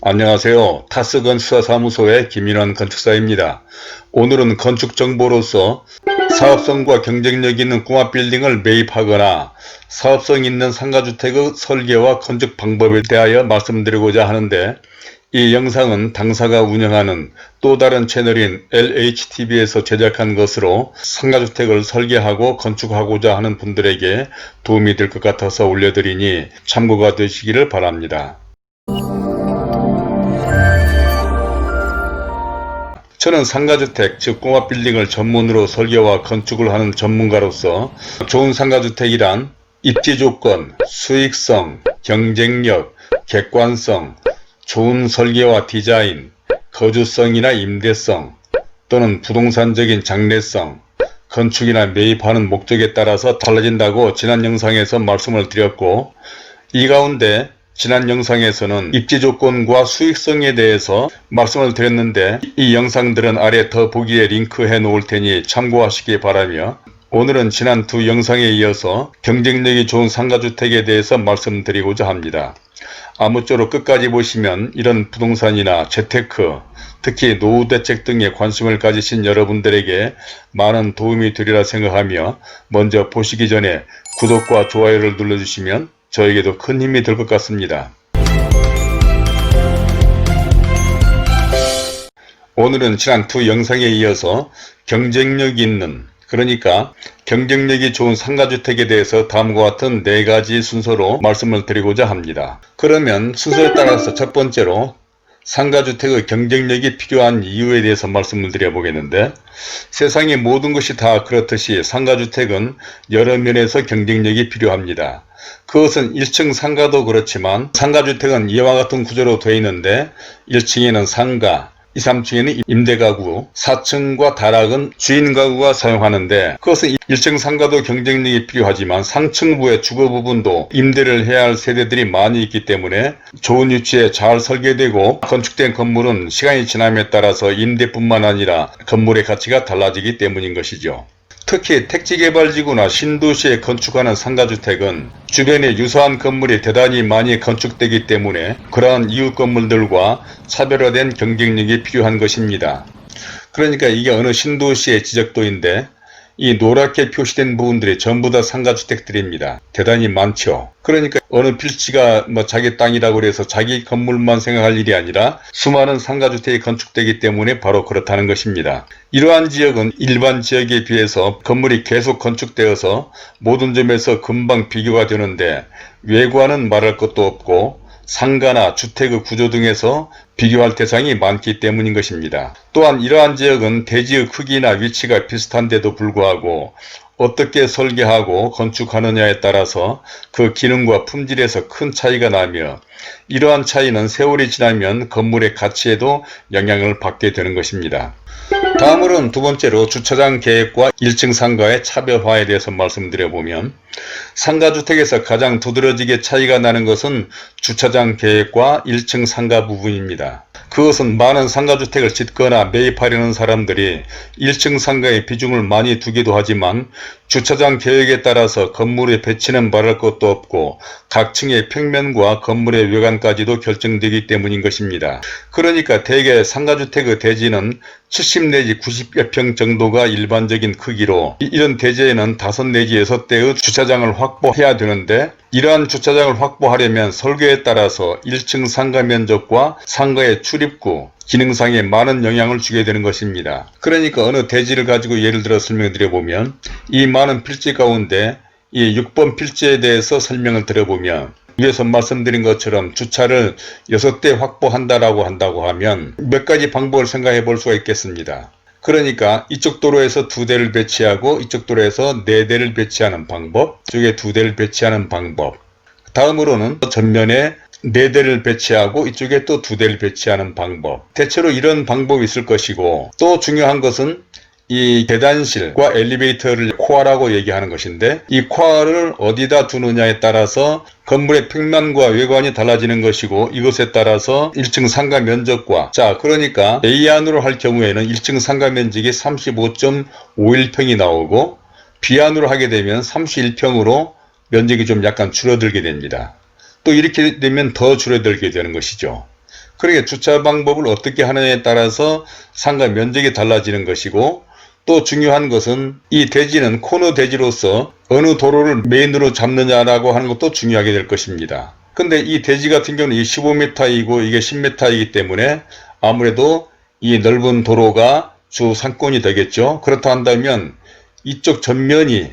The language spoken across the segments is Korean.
안녕하세요. 타스건수사사무소의 김인환 건축사입니다. 오늘은 건축정보로서 사업성과 경쟁력 있는 궁합빌딩을 매입하거나 사업성 있는 상가주택의 설계와 건축 방법에 대하여 말씀드리고자 하는데, 이 영상은 당사가 운영하는 또 다른 채널인 LHTV에서 제작한 것으로 상가주택을 설계하고 건축하고자 하는 분들에게 도움이 될 것 같아서 올려드리니 참고가 되시기를 바랍니다. 저는 상가주택, 즉 공합빌딩을 전문으로 설계와 건축을 하는 전문가로서 좋은 상가주택이란 입지조건, 수익성, 경쟁력, 객관성, 좋은 설계와 디자인, 거주성이나 임대성 또는 부동산적인 장래성, 건축이나 매입하는 목적에 따라서 달라진다고 지난 영상에서 말씀을 드렸고, 이 가운데 지난 영상에서는 입지조건과 수익성에 대해서 말씀을 드렸는데, 이 영상들은 아래 더보기에 링크해 놓을 테니 참고하시기 바라며, 오늘은 지난 두 영상에 이어서 경쟁력이 좋은 상가주택에 대해서 말씀드리고자 합니다. 아무쪼록 끝까지 보시면 이런 부동산이나 재테크, 특히 노후대책 등에 관심을 가지신 여러분들에게 많은 도움이 되리라 생각하며, 먼저 보시기 전에 구독과 좋아요를 눌러주시면 저에게도 큰 힘이 될 것 같습니다. 오늘은 지난 두 영상에 이어서 경쟁력 있는, 그러니까 경쟁력이 좋은 상가주택에 대해서 다음과 같은 4가지 순서로 말씀을 드리고자 합니다. 그러면 순서에 따라서 첫 번째로 상가주택의 경쟁력이 필요한 이유에 대해서 말씀을 드려보겠는데, 세상의 모든 것이 다 그렇듯이 상가주택은 여러 면에서 경쟁력이 필요합니다. 그것은 1층 상가도 그렇지만, 상가주택은 이와 같은 구조로 되어 있는데 1층에는 상가, 2, 3층에는 임대가구, 4층과 다락은 주인가구가 사용하는데, 그것은 1층 상가도 경쟁력이 필요하지만 상층부의 주거 부분도 임대를 해야 할 세대들이 많이 있기 때문에 좋은 위치에 잘 설계되고 건축된 건물은 시간이 지남에 따라서 임대뿐만 아니라 건물의 가치가 달라지기 때문인 것이죠. 특히 택지개발지구나 신도시에 건축하는 상가주택은 주변에 유사한 건물이 대단히 많이 건축되기 때문에 그러한 이웃 건물들과 차별화된 경쟁력이 필요한 것입니다. 그러니까 이게 어느 신도시의 지적도인데, 이 노랗게 표시된 부분들이 전부 다 상가주택들입니다. 대단히 많죠. 그러니까 어느 필지가 자기 땅이라고 해서 자기 건물만 생각할 일이 아니라 수많은 상가주택이 건축되기 때문에 바로 그렇다는 것입니다. 이러한 지역은 일반 지역에 비해서 건물이 계속 건축되어서 모든 점에서 금방 비교가 되는데, 외관은 말할 것도 없고 상가나 주택의 구조 등에서 비교할 대상이 많기 때문인 것입니다. 또한 이러한 지역은 대지의 크기나 위치가 비슷한데도 불구하고 어떻게 설계하고 건축하느냐에 따라서 그 기능과 품질에서 큰 차이가 나며, 이러한 차이는 세월이 지나면 건물의 가치에도 영향을 받게 되는 것입니다. 다음으로는 두 번째로 주차장 계획과 1층 상가의 차별화에 대해서 말씀드려보면, 상가주택에서 가장 두드러지게 차이가 나는 것은 주차장 계획과 1층 상가 부분입니다. 그것은 많은 상가주택을 짓거나 매입하려는 사람들이 1층 상가에 비중을 많이 두기도 하지만, 주차장 계획에 따라서 건물의 배치는 말할 것도 없고 각 층의 평면과 건물의 외관까지도 결정되기 때문인 것입니다. 그러니까 대개 상가주택의 대지는 70 내지 90여 평 정도가 일반적인 크기로, 이런 대지에는 5 내지 6대의 주차장을 확보해야 되는데, 이러한 주차장을 확보하려면 설계에 따라서 1층 상가 면적과 상가의 출입구, 기능상에 많은 영향을 주게 되는 것입니다. 그러니까 어느 대지를 가지고 예를 들어 설명드려보면, 이 많은 필지 가운데 이 6번 필지에 대해서 설명을 드려보면, 위에서 말씀드린 것처럼 주차를 6대 확보한다고 하면 몇 가지 방법을 생각해 볼 수가 있겠습니다. 그러니까 이쪽 도로에서 2대를 배치하고 이쪽 도로에서 4대를 배치하는 방법, 이쪽에 2대를 배치하는 방법, 다음으로는 전면에 4대를 배치하고 이쪽에 또 2대를 배치하는 방법, 대체로 이런 방법이 있을 것이고, 또 중요한 것은 이 계단실과 엘리베이터를 코어라고 얘기하는 것인데, 이 코어를 어디다 두느냐에 따라서 건물의 평면과 외관이 달라지는 것이고, 이것에 따라서 1층 상가 면적과, 그러니까 A안으로 할 경우에는 1층 상가 면적이 35.51평이 나오고, B안으로 하게 되면 31평으로 면적이 좀 약간 줄어들게 됩니다. 또 이렇게 되면 더 줄어들게 되는 것이죠. 그러게 주차 방법을 어떻게 하느냐에 따라서 상가 면적이 달라지는 것이고, 또 중요한 것은 이 대지는 코너 대지로서 어느 도로를 메인으로 잡느냐라고 하는 것도 중요하게 될 것입니다. 근데 이 대지 같은 경우는 15m이고 이게 10m이기 때문에 아무래도 이 넓은 도로가 주 상권이 되겠죠. 그렇다 한다면 이쪽 전면이,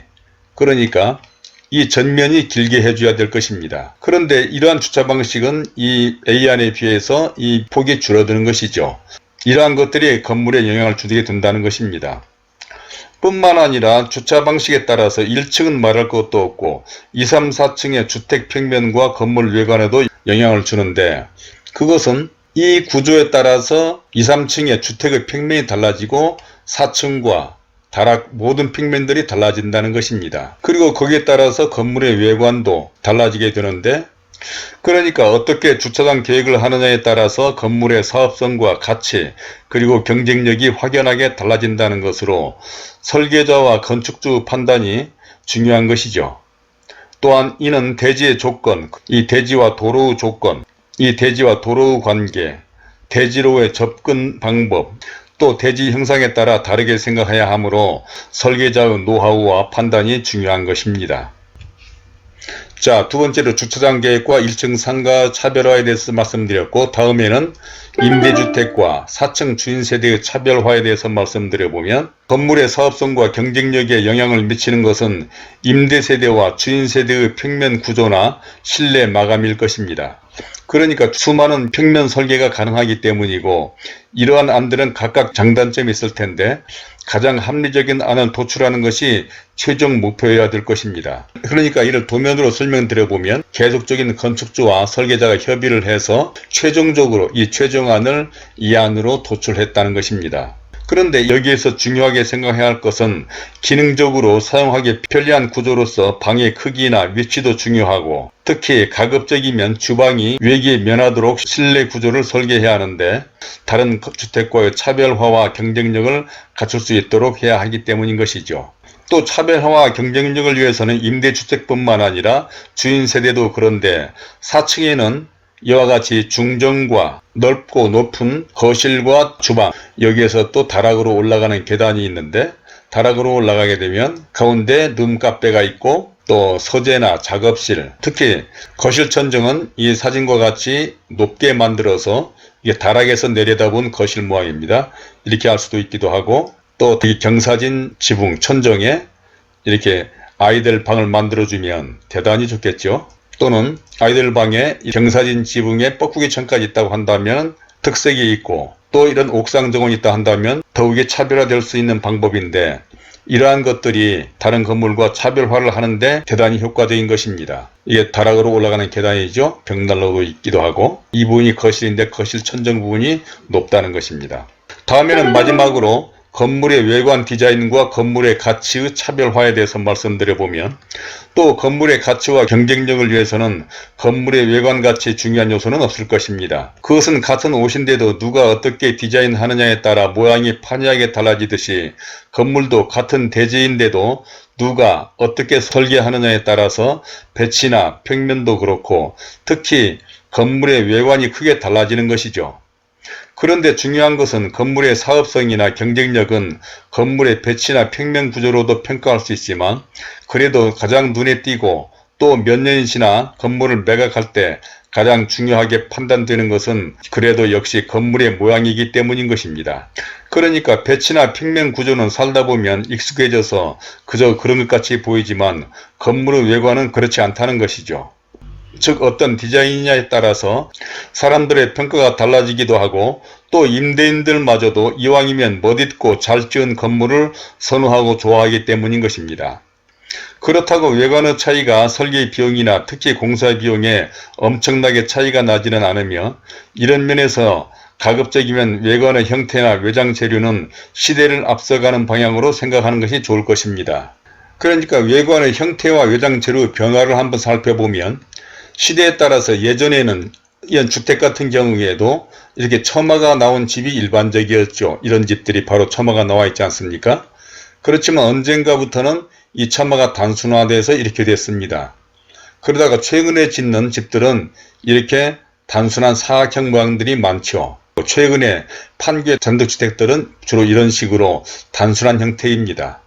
그러니까 이 전면이 길게 해줘야 될 것입니다. 그런데 이러한 주차 방식은 이 A안에 비해서 이 폭이 줄어드는 것이죠. 이러한 것들이 건물에 영향을 주게 된다는 것입니다. 뿐만 아니라 주차 방식에 따라서 1층은 말할 것도 없고 2, 3, 4층의 주택 평면과 건물 외관에도 영향을 주는데, 그것은 이 구조에 따라서 2, 3층의 주택의 평면이 달라지고 4층과 다락 모든 평면들이 달라진다는 것입니다. 그리고 거기에 따라서 건물의 외관도 달라지게 되는데, 그러니까 어떻게 주차장 계획을 하느냐에 따라서 건물의 사업성과 가치 그리고 경쟁력이 확연하게 달라진다는 것으로 설계자와 건축주 판단이 중요한 것이죠. 또한 이는 대지의 조건, 이 대지와 도로의 조건, 이 대지와 도로의 관계, 대지로의 접근 방법, 또 대지 형상에 따라 다르게 생각해야 하므로 설계자의 노하우와 판단이 중요한 것입니다. 자, 두 번째로 주차장 계획과 1층 상가 차별화에 대해서 말씀드렸고, 다음에는 임대주택과 4층 주인세대의 차별화에 대해서 말씀드려보면, 건물의 사업성과 경쟁력에 영향을 미치는 것은 임대세대와 주인세대의 평면 구조나 실내 마감일 것입니다. 그러니까 수많은 평면 설계가 가능하기 때문이고, 이러한 안들은 각각 장단점이 있을 텐데 가장 합리적인 안을 도출하는 것이 최종 목표여야 될 것입니다. 그러니까 이를 도면으로 설명드려보면, 계속적인 건축주와 설계자가 협의를 해서 최종적으로 이 최종안을 이 안으로 도출했다는 것입니다. 그런데 여기에서 중요하게 생각해야 할 것은 기능적으로 사용하기 편리한 구조로서 방의 크기나 위치도 중요하고, 특히 가급적이면 주방이 외기에 면하도록 실내 구조를 설계해야 하는데, 다른 주택과의 차별화와 경쟁력을 갖출 수 있도록 해야 하기 때문인 것이죠. 또 차별화와 경쟁력을 위해서는 임대주택뿐만 아니라 주인세대도 그런데, 4층에는 이와 같이 중정과 넓고 높은 거실과 주방, 여기에서 또 다락으로 올라가는 계단이 있는데, 다락으로 올라가게 되면 가운데 룸카페가 있고 또 서재나 작업실, 특히 거실 천정은 이 사진과 같이 높게 만들어서 이게 다락에서 내려다본 거실 모양입니다. 이렇게 할 수도 있기도 하고, 또 이 경사진 지붕 천정에 이렇게 아이들 방을 만들어주면 대단히 좋겠죠. 또는 아이들 방에 경사진 지붕에 뻐꾸기 창까지 있다고 한다면 특색이 있고, 또 이런 옥상 정원이 있다 한다면 더욱이 차별화될 수 있는 방법인데, 이러한 것들이 다른 건물과 차별화를 하는데 대단히 효과적인 것입니다. 이게 다락으로 올라가는 계단이죠. 벽난로도 있기도 하고, 이 부분이 거실인데 거실 천정 부분이 높다는 것입니다. 다음에는 마지막으로 건물의 외관 디자인과 건물의 가치의 차별화에 대해서 말씀드려보면, 또 건물의 가치와 경쟁력을 위해서는 건물의 외관 가치에 중요한 요소는 없을 것입니다. 그것은 같은 옷인데도 누가 어떻게 디자인하느냐에 따라 모양이 판이하게 달라지듯이, 건물도 같은 대지인데도 누가 어떻게 설계하느냐에 따라서 배치나 평면도 그렇고 특히 건물의 외관이 크게 달라지는 것이죠. 그런데 중요한 것은 건물의 사업성이나 경쟁력은 건물의 배치나 평면 구조로도 평가할 수 있지만, 그래도 가장 눈에 띄고 또 몇 년이 지나 건물을 매각할 때 가장 중요하게 판단되는 것은 그래도 역시 건물의 모양이기 때문인 것입니다. 그러니까 배치나 평면 구조는 살다 보면 익숙해져서 그저 그런 것 같이 보이지만 건물의 외관은 그렇지 않다는 것이죠. 즉 어떤 디자인이냐에 따라서 사람들의 평가가 달라지기도 하고, 또 임대인들마저도 이왕이면 멋있고 잘 지은 건물을 선호하고 좋아하기 때문인 것입니다. 그렇다고 외관의 차이가 설계 비용이나 특히 공사 비용에 엄청나게 차이가 나지는 않으며, 이런 면에서 가급적이면 외관의 형태나 외장 재료는 시대를 앞서가는 방향으로 생각하는 것이 좋을 것입니다. 그러니까 외관의 형태와 외장 재료의 변화를 한번 살펴보면, 시대에 따라서 예전에는 이런 주택 같은 경우에도 이렇게 처마가 나온 집이 일반적이었죠. 이런 집들이 바로 처마가 나와 있지 않습니까? 그렇지만 언젠가부터는 이 처마가 단순화돼서 이렇게 됐습니다. 그러다가 최근에 짓는 집들은 이렇게 단순한 사각형 모양들이 많죠. 최근에 판교의 단독주택들은 주로 이런 식으로 단순한 형태입니다.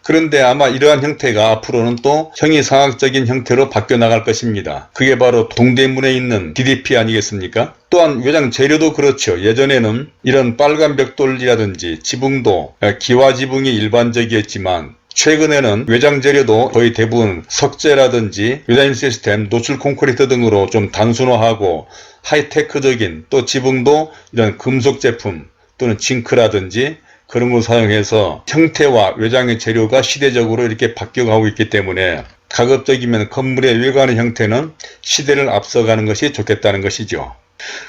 그런데 아마 이러한 형태가 앞으로는 또 형이상학적인 형태로 바뀌어 나갈 것입니다. 그게 바로 동대문에 있는 DDP 아니겠습니까? 또한 외장 재료도 그렇죠. 예전에는 이런 빨간 벽돌이라든지 지붕도 기와지붕이 일반적이었지만 최근에는 외장 재료도 거의 대부분 석재라든지 외장 시스템, 노출 콘크리트 등으로 좀 단순화하고 하이테크적인, 또 지붕도 이런 금속 제품 또는 징크라든지 그런 걸 사용해서 형태와 외장의 재료가 시대적으로 이렇게 바뀌어가고 있기 때문에 가급적이면 건물의 외관의 형태는 시대를 앞서가는 것이 좋겠다는 것이죠.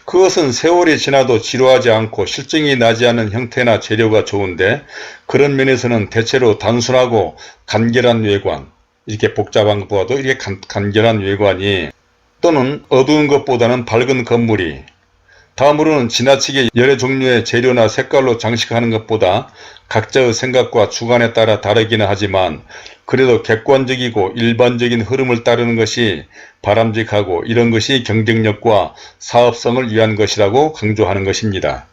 그것은 세월이 지나도 지루하지 않고 실증이 나지 않는 형태나 재료가 좋은데, 그런 면에서는 대체로 단순하고 간결한 외관, 이렇게 복잡한 것보다도 이렇게 간결한 외관이, 또는 어두운 것보다는 밝은 건물이, 다음으로는 지나치게 여러 종류의 재료나 색깔로 장식하는 것보다 각자의 생각과 주관에 따라 다르기는 하지만 그래도 객관적이고 일반적인 흐름을 따르는 것이 바람직하고, 이런 것이 경쟁력과 사업성을 위한 것이라고 강조하는 것입니다.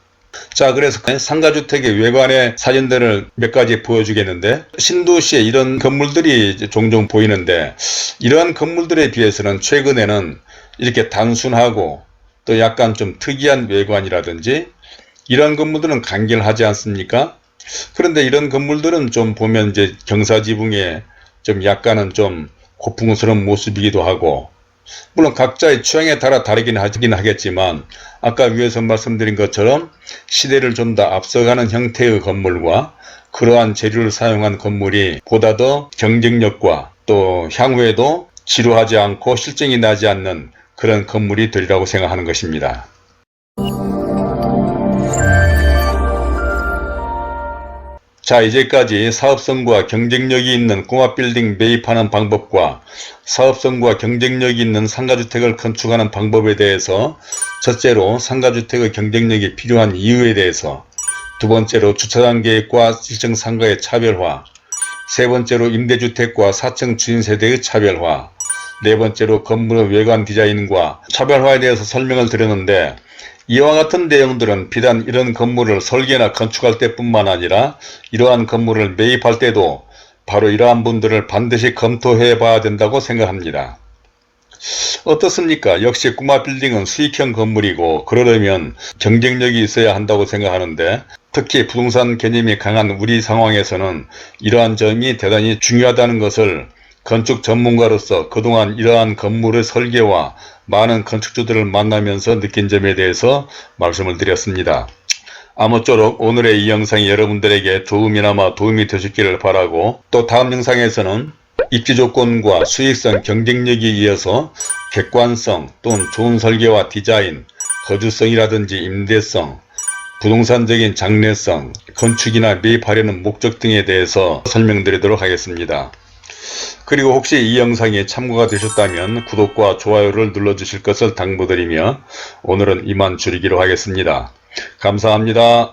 자, 그래서 상가주택의 외관의 사진들을 몇 가지 보여주겠는데, 신도시에 이런 건물들이 종종 보이는데, 이러한 건물들에 비해서는 최근에는 이렇게 단순하고 또 약간 좀 특이한 외관이라든지 이런 건물들은 간결하지 않습니까? 그런데 이런 건물들은 좀 보면 이제 경사지붕에 좀 약간은 좀 고풍스러운 모습이기도 하고, 물론 각자의 취향에 따라 다르긴 하겠지만 아까 위에서 말씀드린 것처럼 시대를 좀 더 앞서가는 형태의 건물과 그러한 재료를 사용한 건물이 보다 더 경쟁력과 또 향후에도 지루하지 않고 실증이 나지 않는 그런 건물이 되리라고 생각하는 것입니다. 자, 이제까지 사업성과 경쟁력이 있는 꼬마빌딩 매입하는 방법과 사업성과 경쟁력이 있는 상가주택을 건축하는 방법에 대해서, 첫째로 상가주택의 경쟁력이 필요한 이유에 대해서, 두 번째로 주차장 계획과 일정 상가의 차별화, 세 번째로 임대주택과 4층 주인세대의 차별화, 네 번째로 건물의 외관 디자인과 차별화에 대해서 설명을 드렸는데, 이와 같은 내용들은 비단 이런 건물을 설계나 건축할 때뿐만 아니라 이러한 건물을 매입할 때도 바로 이러한 분들을 반드시 검토해 봐야 된다고 생각합니다. 어떻습니까? 역시 꼬마 빌딩은 수익형 건물이고 그러려면 경쟁력이 있어야 한다고 생각하는데, 특히 부동산 개념이 강한 우리 상황에서는 이러한 점이 대단히 중요하다는 것을 건축 전문가로서 그동안 이러한 건물의 설계와 많은 건축주들을 만나면서 느낀 점에 대해서 말씀을 드렸습니다. 아무쪼록 오늘의 이 영상이 여러분들에게 조금이나마 도움이 되셨기를 바라고, 또 다음 영상에서는 입지조건과 수익성, 경쟁력에 이어서 객관성 또는 좋은 설계와 디자인, 거주성이라든지 임대성, 부동산적인 장래성, 건축이나 매입하려는 목적 등에 대해서 설명드리도록 하겠습니다. 그리고 혹시 이 영상이 참고가 되셨다면 구독과 좋아요를 눌러주실 것을 당부드리며 오늘은 이만 줄이기로 하겠습니다. 감사합니다.